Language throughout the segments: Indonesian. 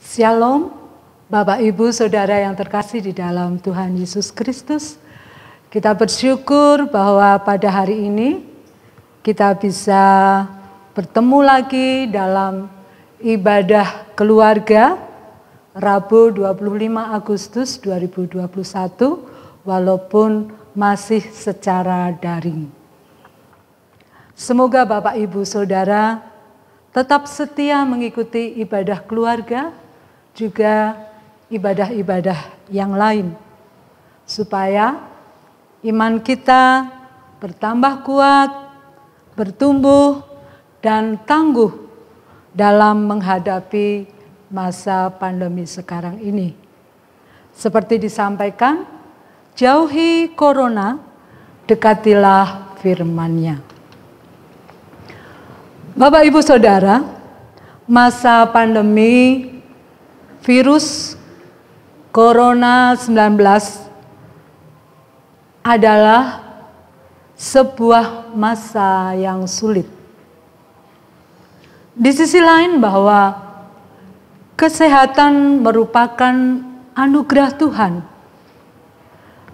Shalom, Bapak Ibu Saudara yang terkasih di dalam Tuhan Yesus Kristus. Kita bersyukur bahwa pada hari ini kita bisa bertemu lagi dalam ibadah keluarga Rabu 25 Agustus 2021 walaupun masih secara daring. Semoga Bapak Ibu Saudara tetap setia mengikuti ibadah keluarga, juga ibadah-ibadah yang lain, supaya iman kita bertambah kuat, bertumbuh, dan tangguh dalam menghadapi masa pandemi sekarang ini. Seperti disampaikan, jauhi corona, dekatilah firman-Nya. Bapak Ibu Saudara, masa pandemi virus Corona-19 adalah sebuah masa yang sulit. Di sisi lain bahwa kesehatan merupakan anugerah Tuhan,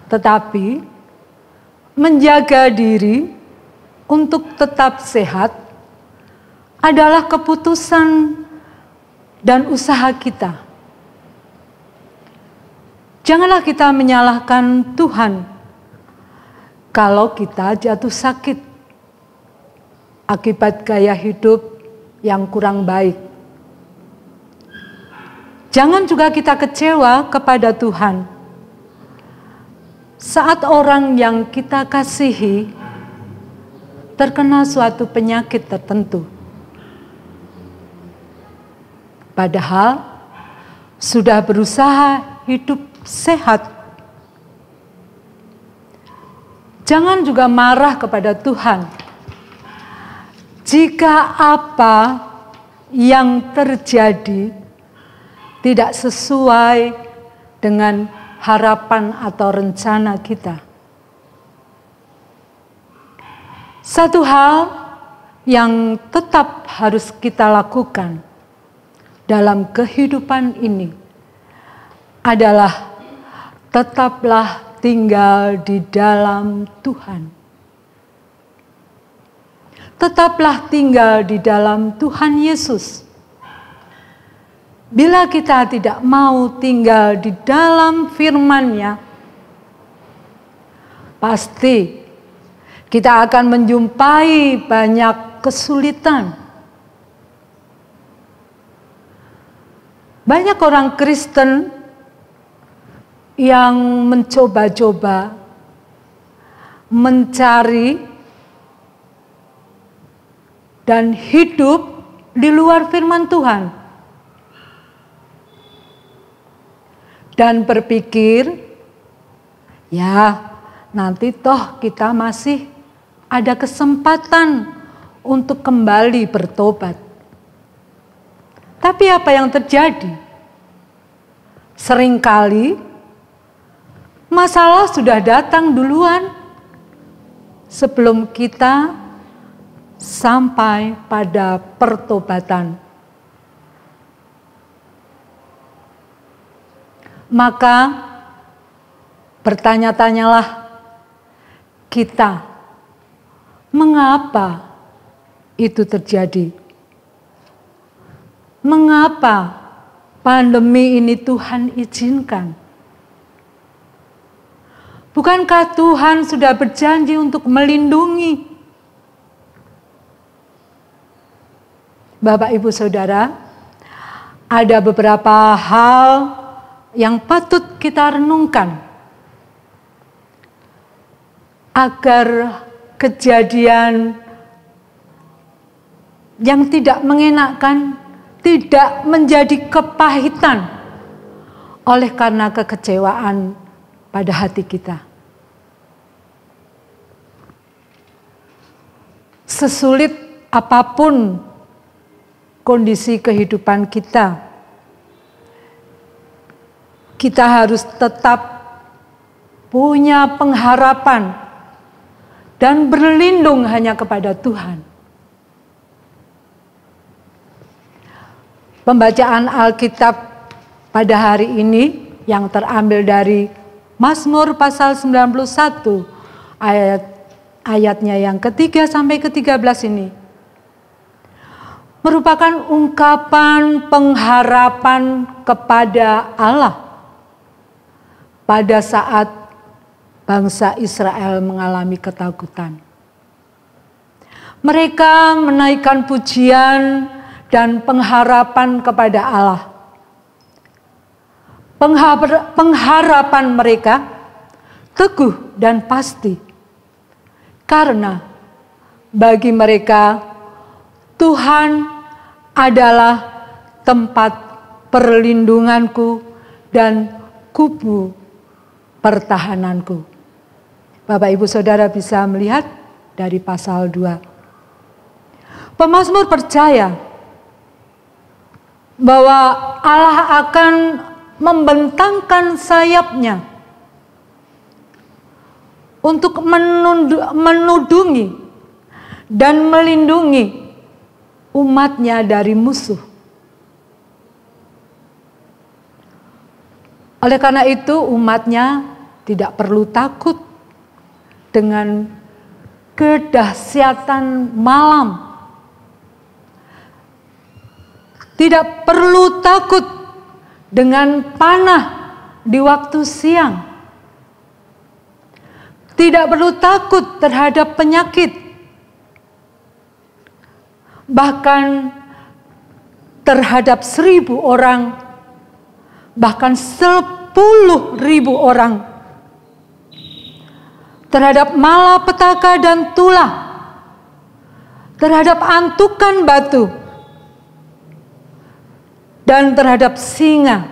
tetapi menjaga diri untuk tetap sehat adalah keputusan dan usaha kita. Janganlah kita menyalahkan Tuhan kalau kita jatuh sakit akibat gaya hidup yang kurang baik. Jangan juga kita kecewa kepada Tuhan saat orang yang kita kasihi terkena suatu penyakit tertentu. Padahal sudah berusaha hidup sehat. Jangan juga marah kepada Tuhan jika apa yang terjadi tidak sesuai dengan harapan atau rencana kita. Satu hal yang tetap harus kita lakukan dalam kehidupan ini adalah tetaplah tinggal di dalam Tuhan. Tetaplah tinggal di dalam Tuhan Yesus. Bila kita tidak mau tinggal di dalam firman-Nya, pasti kita akan menjumpai banyak kesulitan. Banyak orang Kristen yang mencoba-coba mencari dan hidup di luar firman Tuhan. Dan berpikir, ya nanti toh kita masih ada kesempatan untuk kembali bertobat. Tapi apa yang terjadi? Seringkali masalah sudah datang duluan sebelum kita sampai pada pertobatan. Maka bertanya-tanyalah kita, mengapa itu terjadi? Mengapa pandemi ini Tuhan izinkan? Bukankah Tuhan sudah berjanji untuk melindungi? Bapak Ibu Saudara, ada beberapa hal yang patut kita renungkan agar kejadian yang tidak mengenakan tidak menjadi kepahitan oleh karena kekecewaan pada hati kita. Sesulit apapun kondisi kehidupan kita, kita harus tetap punya pengharapan dan berlindung hanya kepada Tuhan. Pembacaan Alkitab pada hari ini yang terambil dari Mazmur pasal 91 ayatnya yang ketiga sampai ke-13 ini merupakan ungkapan pengharapan kepada Allah pada saat bangsa Israel mengalami ketakutan. Mereka menaikkan pujian dan pengharapan kepada Allah. Pengharapan mereka teguh dan pasti, karena bagi mereka Tuhan adalah tempat perlindunganku dan kubu pertahananku. Bapak Ibu Saudara bisa melihat dari pasal 2. Pemazmur percaya bahwa Allah akan membentangkan sayapnya untuk menudungi dan melindungi umatnya dari musuh. Oleh karena itu umatnya tidak perlu takut dengan kedahsyatan malam. Tidak perlu takut dengan panah di waktu siang. Tidak perlu takut terhadap penyakit. Bahkan terhadap 1.000 orang, bahkan 10.000 orang. Terhadap malapetaka dan tulah. Terhadap antukan batu. Dan terhadap singa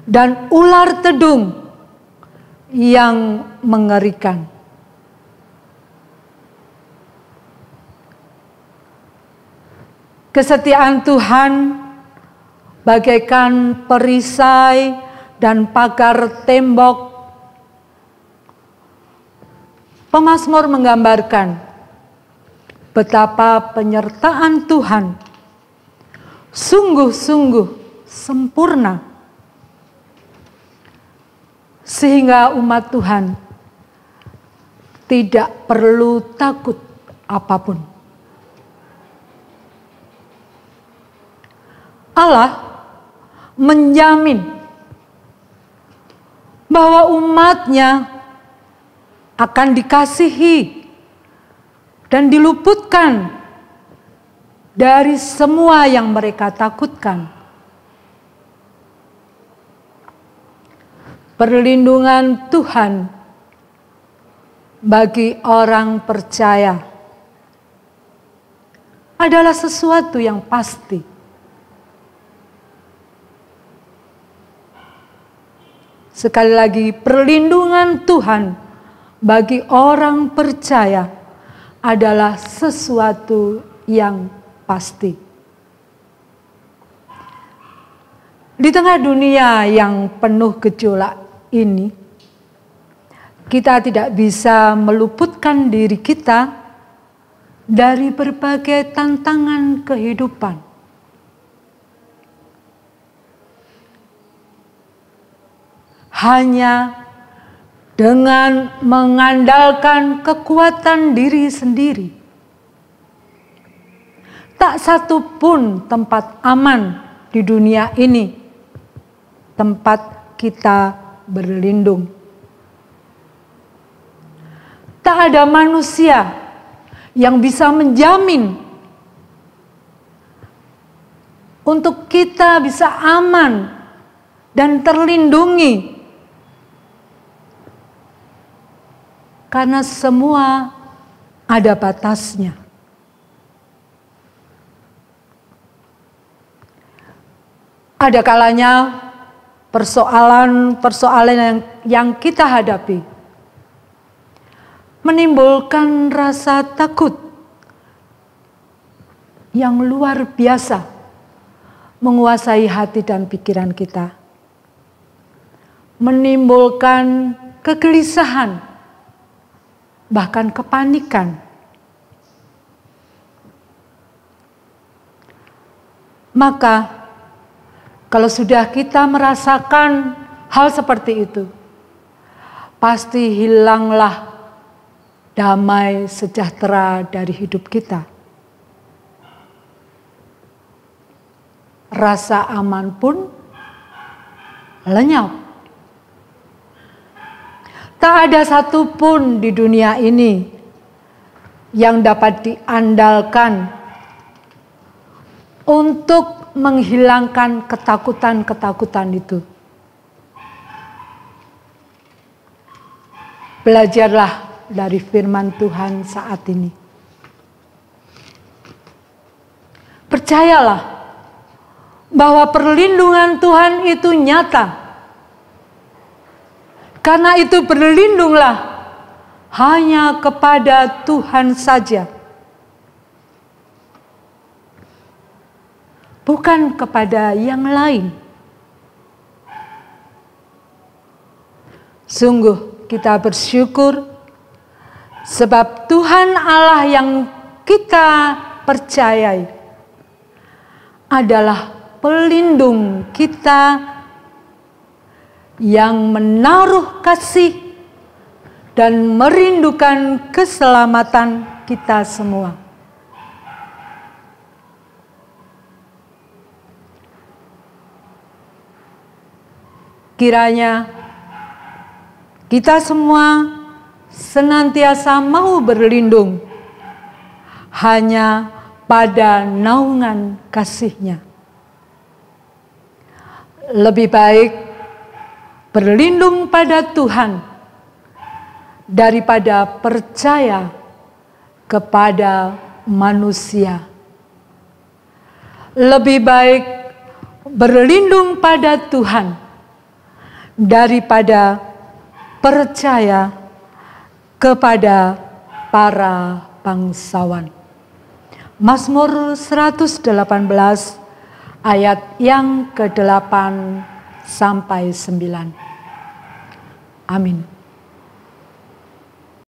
dan ular tedung yang mengerikan. Kesetiaan Tuhan bagaikan perisai dan pagar tembok. Pemazmur menggambarkan betapa penyertaan Tuhan sungguh-sungguh sempurna, sehingga umat Tuhan tidak perlu takut apapun. Allah menjamin bahwa umatnya akan dikasihi dan diluputkan dari semua yang mereka takutkan. Perlindungan Tuhan bagi orang percaya adalah sesuatu yang pasti. Sekali lagi, perlindungan Tuhan bagi orang percaya adalah sesuatu yang pasti. Di tengah dunia yang penuh gejolak ini, kita tidak bisa meluputkan diri kita dari berbagai tantangan kehidupan. Hanya dengan mengandalkan kekuatan diri sendiri. Tak satu pun tempat aman di dunia ini, tempat kita berlindung. Tak ada manusia yang bisa menjamin untuk kita bisa aman dan terlindungi. Karena semua ada batasnya. Ada kalanya persoalan yang kita hadapi menimbulkan rasa takut yang luar biasa menguasai hati dan pikiran kita. Menimbulkan kegelisahan, bahkan kepanikan. Maka Kalau sudah kita merasakan hal seperti itu, pasti hilanglah damai sejahtera dari hidup kita. Rasa aman pun lenyap. Tak ada satupun di dunia ini yang dapat diandalkan untuk menghilangkan ketakutan-ketakutan itu. Belajarlah dari firman Tuhan saat ini. Percayalah bahwa perlindungan Tuhan itu nyata. Karena itu berlindunglah hanya kepada Tuhan saja. Bukan kepada yang lain. Sungguh kita bersyukur sebab Tuhan Allah yang kita percayai adalah pelindung kita yang menaruh kasih dan merindukan keselamatan kita semua. Kiranya kita semua senantiasa mau berlindung hanya pada naungan kasih-Nya. Lebih baik berlindung pada Tuhan daripada percaya kepada manusia. Lebih baik berlindung pada Tuhan daripada percaya kepada para bangsawan. Mazmur 118 ayat yang ke-8 sampai 9. Amin.